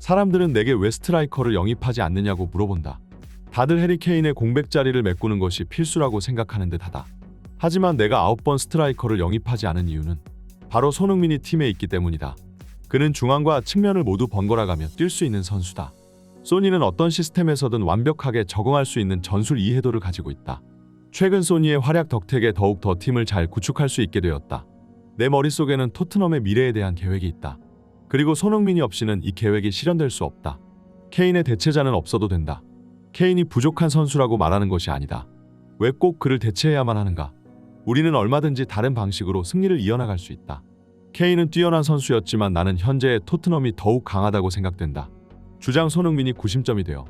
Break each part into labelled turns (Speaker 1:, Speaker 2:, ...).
Speaker 1: 사람들은 내게 왜 스트라이커를 영입하지 않느냐고 물어본다. 다들 해리 케인의 공백 자리를 메꾸는 것이 필수라고 생각하는 듯하다. 하지만 내가 9번 스트라이커를 영입하지 않은 이유는 바로 손흥민이 팀에 있기 때문이다. 그는 중앙과 측면을 모두 번갈아가며 뛸 수 있는 선수다. 소니는 어떤 시스템에서든 완벽하게 적응할 수 있는 전술 이해도를 가지고 있다. 최근 소니의 활약 덕택에 더욱 더 팀을 잘 구축할 수 있게 되었다. 내 머릿속에는 토트넘의 미래에 대한 계획이 있다. 그리고 손흥민이 없이는 이 계획이 실현될 수 없다. 케인의 대체자는 없어도 된다. 케인이 부족한 선수라고 말하는 것이 아니다. 왜 꼭 그를 대체해야만 하는가? 우리는 얼마든지 다른 방식으로 승리를 이어나갈 수 있다. 케인은 뛰어난 선수였지만 나는 현재의 토트넘이 더욱 강하다고 생각된다. 주장 손흥민이 구심점이 되어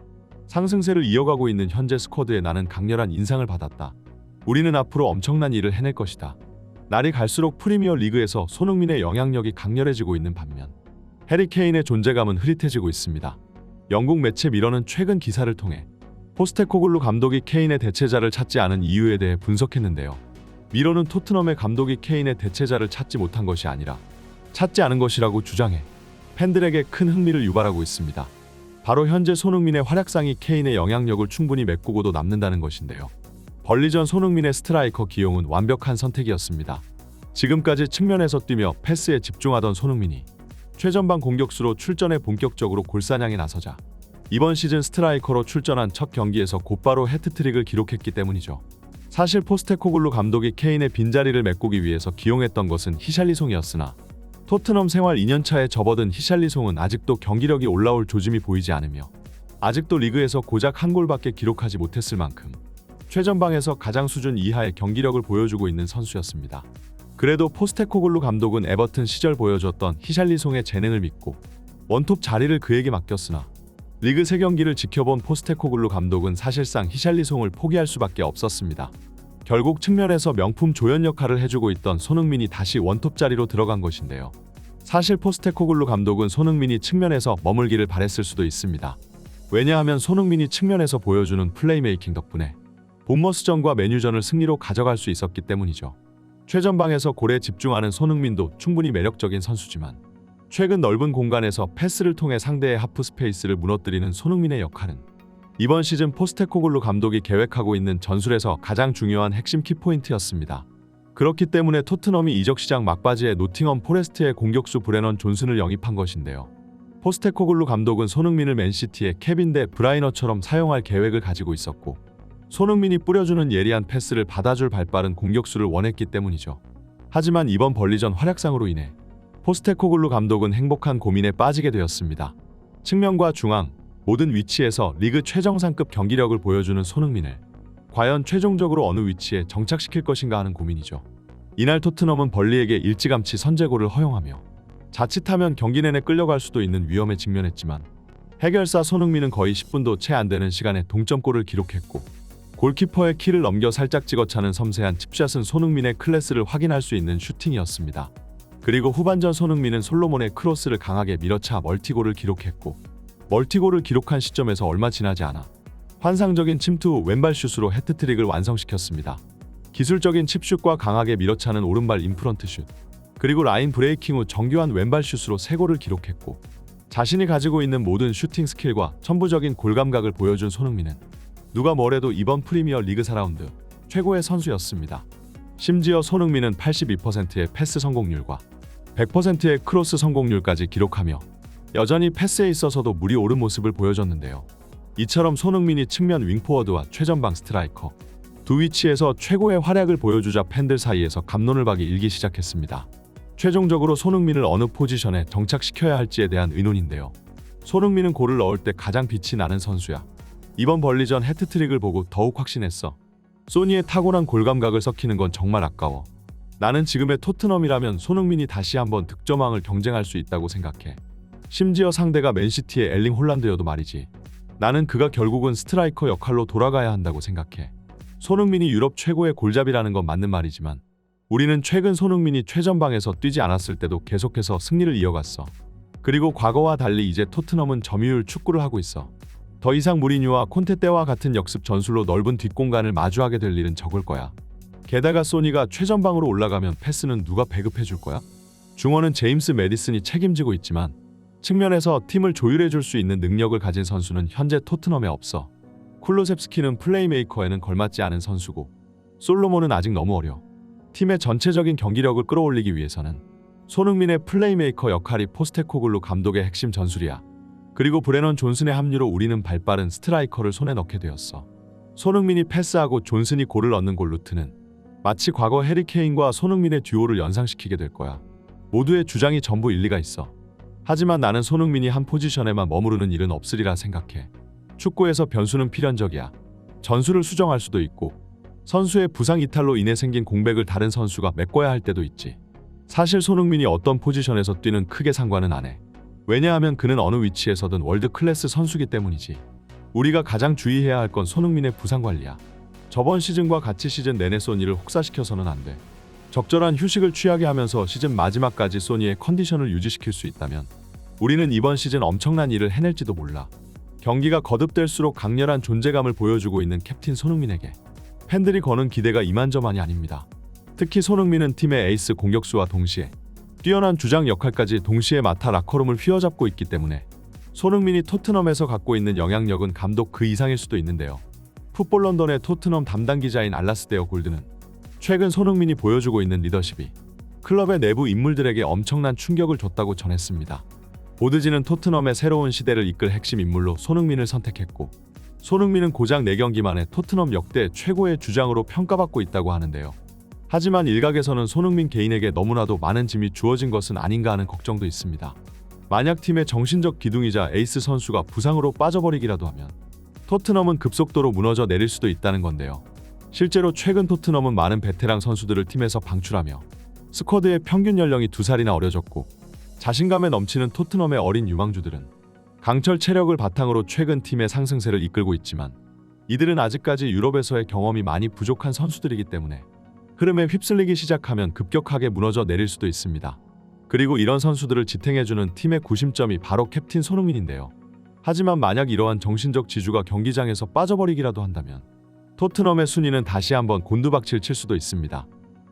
Speaker 1: 상승세를 이어가고 있는 현재 스쿼드에 나는 강렬한 인상을 받았다. 우리는 앞으로 엄청난 일을 해낼 것이다. 날이 갈수록 프리미어 리그에서 손흥민의 영향력이 강렬해지고 있는 반면 해리 케인의 존재감은 흐릿해지고 있습니다. 영국 매체 미러는 최근 기사를 통해 포스테코글루 감독이 케인의 대체자를 찾지 않은 이유에 대해 분석했는데요. 미러는 토트넘의 감독이 케인의 대체자를 찾지 못한 것이 아니라 찾지 않은 것이라고 주장해 팬들에게 큰 흥미를 유발하고 있습니다. 바로 현재 손흥민의 활약상이 케인의 영향력을 충분히 메꾸고도 남는다는 것인데요. 벌리전 손흥민의 스트라이커 기용은 완벽한 선택이었습니다. 지금까지 측면에서 뛰며 패스에 집중하던 손흥민이 최전방 공격수로 출전해 본격적으로 골사냥에 나서자 이번 시즌 스트라이커로 출전한 첫 경기에서 곧바로 해트트릭을 기록했기 때문이죠. 사실 포스테코글루 감독이 케인의 빈자리를 메꾸기 위해서 기용했던 것은 히샬리송이었으나 토트넘 생활 2년차에 접어든 히샬리송은 아직도 경기력이 올라올 조짐이 보이지 않으며 아직도 리그에서 고작 한 골밖에 기록하지 못했을 만큼 최전방에서 가장 수준 이하의 경기력을 보여주고 있는 선수였습니다. 그래도 포스테코글루 감독은 에버튼 시절 보여줬던 히샬리송의 재능을 믿고 원톱 자리를 그에게 맡겼으나 리그 3경기를 지켜본 포스테코글루 감독은 사실상 히샬리송을 포기할 수밖에 없었습니다. 결국 측면에서 명품 조연 역할을 해주고 있던 손흥민이 다시 원톱 자리로 들어간 것인데요. 사실 포스테코글루 감독은 손흥민이 측면에서 머물기를 바랬을 수도 있습니다. 왜냐하면 손흥민이 측면에서 보여주는 플레이메이킹 덕분에 본머스전과 메뉴전을 승리로 가져갈 수 있었기 때문이죠. 최전방에서 골에 집중하는 손흥민도 충분히 매력적인 선수지만 최근 넓은 공간에서 패스를 통해 상대의 하프 스페이스를 무너뜨리는 손흥민의 역할은 이번 시즌 포스테코글루 감독이 계획하고 있는 전술에서 가장 중요한 핵심 키포인트였습니다. 그렇기 때문에 토트넘이 이적 시장 막바지에 노팅엄 포레스트의 공격수 브레넌 존슨을 영입한 것인데요. 포스테코글루 감독은 손흥민을 맨시티의 케빈 데 브라이너처럼 사용할 계획을 가지고 있었고 손흥민이 뿌려주는 예리한 패스를 받아줄 발빠른 공격수를 원했기 때문이죠. 하지만 이번 벌리전 활약상으로 인해 포스테코글루 감독은 행복한 고민에 빠지게 되었습니다. 측면과 중앙, 모든 위치에서 리그 최정상급 경기력을 보여주는 손흥민을 과연 최종적으로 어느 위치에 정착시킬 것인가 하는 고민이죠. 이날 토트넘은 벌리에게 일찌감치 선제골을 허용하며 자칫하면 경기 내내 끌려갈 수도 있는 위험에 직면했지만 해결사 손흥민은 거의 10분도 채 안 되는 시간에 동점골을 기록했고 골키퍼의 키를 넘겨 살짝 찍어차는 섬세한 칩샷은 손흥민의 클래스를 확인할 수 있는 슈팅이었습니다. 그리고 후반전 손흥민은 솔로몬의 크로스를 강하게 밀어차 멀티골을 기록했고 멀티골을 기록한 시점에서 얼마 지나지 않아 환상적인 침투 후 왼발 슛으로 해트트릭을 완성시켰습니다. 기술적인 칩슛과 강하게 밀어차는 오른발 인프런트 슛, 그리고 라인 브레이킹 후 정교한 왼발 슛으로 3골을 기록했고 자신이 가지고 있는 모든 슈팅 스킬과 천부적인 골 감각을 보여준 손흥민은 누가 뭐래도 이번 프리미어 리그 4라운드 최고의 선수였습니다. 심지어 손흥민은 82%의 패스 성공률과 100%의 크로스 성공률까지 기록하며 여전히 패스에 있어서도 물이 오른 모습을 보여줬는데요. 이처럼 손흥민이 측면 윙포워드와 최전방 스트라이커 두 위치에서 최고의 활약을 보여주자 팬들 사이에서 갑론을 박이 일기 시작했습니다. 최종적으로 손흥민을 어느 포지션에 정착시켜야 할지에 대한 의논인데요. 손흥민은 골을 넣을 때 가장 빛이 나는 선수야. 이번 벌리전 해트트릭을 보고 더욱 확신했어. 소니의 타고난 골감각을 썩히는 건 정말 아까워. 나는 지금의 토트넘이라면 손흥민이 다시 한번 득점왕을 경쟁할 수 있다고 생각해. 심지어 상대가 맨시티의 엘링 홀란드여도 말이지. 나는 그가 결국은 스트라이커 역할로 돌아가야 한다고 생각해. 손흥민이 유럽 최고의 골잡이라는 건 맞는 말이지만 우리는 최근 손흥민이 최전방에서 뛰지 않았을 때도 계속해서 승리를 이어갔어. 그리고 과거와 달리 이제 토트넘은 점유율 축구를 하고 있어. 더 이상 무리뉴와 콘테 때와 같은 역습 전술로 넓은 뒷공간을 마주하게 될 일은 적을 거야. 게다가 소니가 최전방으로 올라가면 패스는 누가 배급해 줄 거야? 중원은 제임스 메디슨이 책임지고 있지만 측면에서 팀을 조율해 줄 수 있는 능력을 가진 선수는 현재 토트넘에 없어. 쿨루셉스키는 플레이메이커에는 걸맞지 않은 선수고 솔로몬은 아직 너무 어려. 팀의 전체적인 경기력을 끌어올리기 위해서는 손흥민의 플레이메이커 역할이 포스테코글루 감독의 핵심 전술이야. 그리고 브레넌 존슨의 합류로 우리는 발빠른 스트라이커를 손에 넣게 되었어. 손흥민이 패스하고 존슨이 골을 넣는 골 루트는 마치 과거 해리 케인과 손흥민의 듀오를 연상시키게 될 거야. 모두의 주장이 전부 일리가 있어. 하지만 나는 손흥민이 한 포지션에만 머무르는 일은 없으리라 생각해. 축구에서 변수는 필연적이야. 전술을 수정할 수도 있고 선수의 부상 이탈로 인해 생긴 공백을 다른 선수가 메꿔야 할 때도 있지. 사실 손흥민이 어떤 포지션에서 뛰는 크게 상관은 안 해. 왜냐하면 그는 어느 위치에서든 월드 클래스 선수기 때문이지. 우리가 가장 주의해야 할 건 손흥민의 부상 관리야. 저번 시즌과 같이 시즌 내내 소니를 혹사시켜서는 안 돼. 적절한 휴식을 취하게 하면서 시즌 마지막까지 소니의 컨디션을 유지시킬 수 있다면 우리는 이번 시즌 엄청난 일을 해낼지도 몰라. 경기가 거듭될수록 강렬한 존재감을 보여주고 있는 캡틴 손흥민에게 팬들이 거는 기대가 이만저만이 아닙니다. 특히 손흥민은 팀의 에이스 공격수와 동시에 뛰어난 주장 역할까지 동시에 맡아 라커룸을 휘어잡고 있기 때문에 손흥민이 토트넘에서 갖고 있는 영향력은 감독 그 이상일 수도 있는데요. 풋볼 런던의 토트넘 담당 기자인 알라스데어 골드는 최근 손흥민이 보여주고 있는 리더십이 클럽의 내부 인물들에게 엄청난 충격을 줬다고 전했습니다. 보드지는 토트넘의 새로운 시대를 이끌 핵심 인물로 손흥민을 선택했고 손흥민은 고작 4경기 만에 토트넘 역대 최고의 주장으로 평가받고 있다고 하는데요. 하지만 일각에서는 손흥민 개인에게 너무나도 많은 짐이 주어진 것은 아닌가 하는 걱정도 있습니다. 만약 팀의 정신적 기둥이자 에이스 선수가 부상으로 빠져버리기라도 하면 토트넘은 급속도로 무너져 내릴 수도 있다는 건데요. 실제로 최근 토트넘은 많은 베테랑 선수들을 팀에서 방출하며 스쿼드의 평균 연령이 2살이나 어려졌고 자신감에 넘치는 토트넘의 어린 유망주들은 강철 체력을 바탕으로 최근 팀의 상승세를 이끌고 있지만 이들은 아직까지 유럽에서의 경험이 많이 부족한 선수들이기 때문에 흐름에 휩쓸리기 시작하면 급격하게 무너져 내릴 수도 있습니다. 그리고 이런 선수들을 지탱해주는 팀의 구심점이 바로 캡틴 손흥민인데요. 하지만 만약 이러한 정신적 지주가 경기장에서 빠져버리기라도 한다면 토트넘의 순위는 다시 한번 곤두박질 칠 수도 있습니다.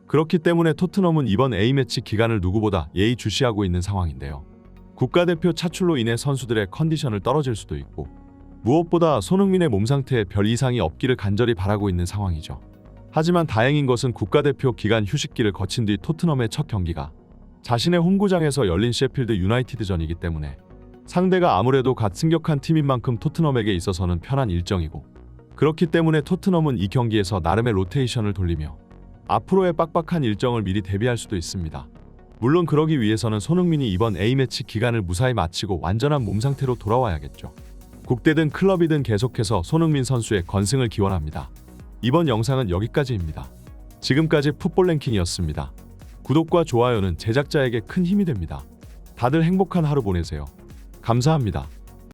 Speaker 1: 그렇기 때문에 토트넘은 이번 A매치 기간을 누구보다 예의주시하고 있는 상황인데요. 국가대표 차출로 인해 선수들의 컨디션을 떨어질 수도 있고 무엇보다 손흥민의 몸 상태에 별 이상이 없기를 간절히 바라고 있는 상황이죠. 하지만 다행인 것은 국가대표 기간 휴식기를 거친 뒤 토트넘의 첫 경기가 자신의 홈구장에서 열린 셰필드 유나이티드전이기 때문에 상대가 아무래도 갓 승격한 팀인 만큼 토트넘에게 있어서는 편한 일정이고 그렇기 때문에 토트넘은 이 경기에서 나름의 로테이션을 돌리며 앞으로의 빡빡한 일정을 미리 대비할 수도 있습니다. 물론 그러기 위해서는 손흥민이 이번 A매치 기간을 무사히 마치고 완전한 몸 상태로 돌아와야겠죠. 국대든 클럽이든 계속해서 손흥민 선수의 건승을 기원합니다. 이번 영상은 여기까지입니다. 지금까지 풋볼 랭킹이었습니다. 구독과 좋아요는 제작자에게 큰 힘이 됩니다. 다들 행복한 하루 보내세요. 감사합니다.